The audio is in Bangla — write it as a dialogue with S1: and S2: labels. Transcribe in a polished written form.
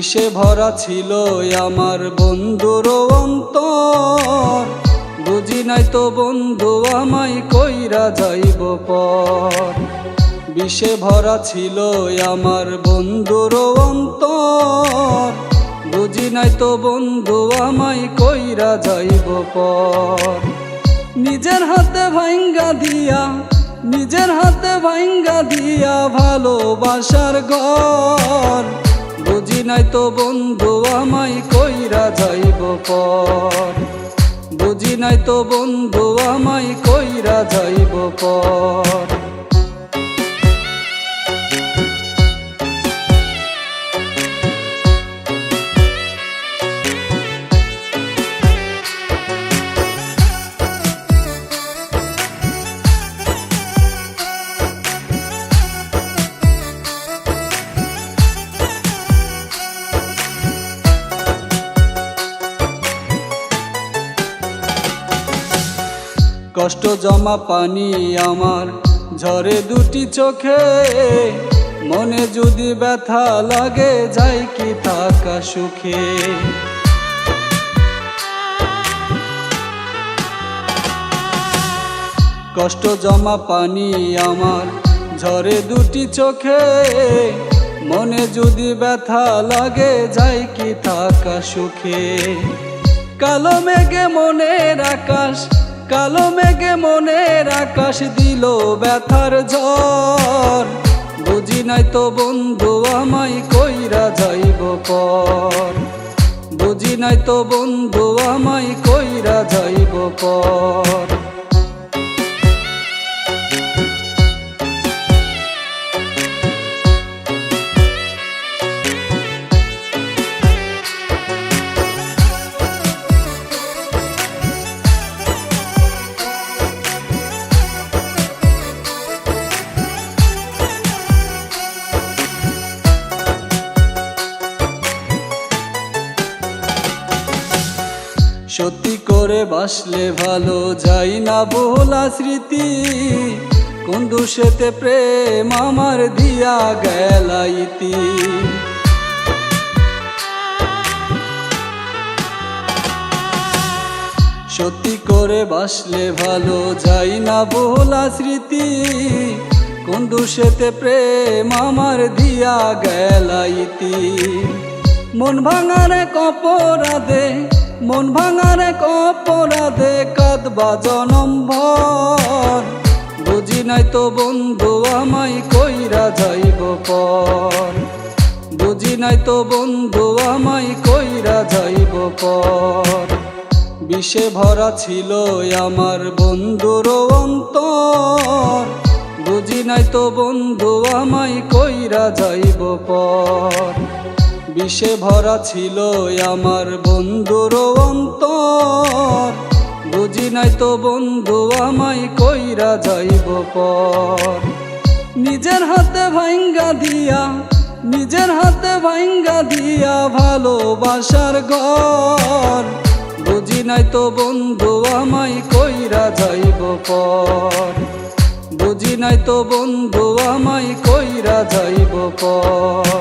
S1: বিষে ভরা ছিল আমার বন্ধুর অন্তর, বুঝি নাই তো বন্ধু আমায় কইরা যাইব পর। বিষে ভরা ছিল আমার বন্ধুর অন্তর, বুঝি নাই তো বন্ধু আমায় কইরা যাইব পর। নিজের হাতে ভাঙ্গা দিয়া, নিজের হাতে ভাঙ্গা দিয়া ভালোবাসার ঘর, বুঝি নাই তো বন্ধু আমায় কইরা যাইব পর। বুঝি নাই তো বন্ধু আমায় কইরা যাইব পর। কষ্ট জমা পানি আমার ঝরে দুটি চোখে, মনে যদি ব্যথা লাগে যাই কি থাকা সুখে। কষ্ট জমা পানি আমার ঝরে দুটি চোখে, মনে যদি ব্যথা লাগে যাই কি থাকা সুখে। কালো মেঘে মনের আকাশ, কালো মেঘে মনের আকাশ দিল ব্যথার ঝড়, বুঝি নাই তো বন্ধু আমায় কইরা যাইব পর। বুঝি নাই তো বন্ধু আমায় কইরা যাইব পর। সত্যি করে বাসলে ভালো যাই না ভোলা স্মৃতি, কোন দোষেতে প্রেম আমার দিয়া গেলাইতি। সত্যি করে বাসলে ভালো যাই না ভোলা স্মৃতি, কোন দোষেতে প্রেম আমার দিয়া গেলাইতি। মন ভাঙার এক অপরাধে, মন ভাঙার এক অপরাধে কাঁদবা জনম ভর, বুঝি নাই তো বন্ধু আমায় কইরা যাইব পর। বুঝি নাই তো বন্ধু আমায় কইরা যাইব পর। বিষে ভরা ছিল আমার বন্ধুর অন্তর, বুঝি নাই তো বন্ধু আমায় কইরা যাইব পর। বিষে ভরা ছিল আমার বন্ধুর অন্তর, বুঝি নাই তো বন্ধু আমায় কইরা যাইব পর। নিজের হাতে ভাঙ্গা দিয়া, নিজের হাতে ভাঙ্গা দিয়া ভালোবাসার ঘর, বুঝি নাই তো বন্ধু আমায় কইরা যাইব পর। বুঝি নাই তো বন্ধু আমায় কইরা যাইব পর।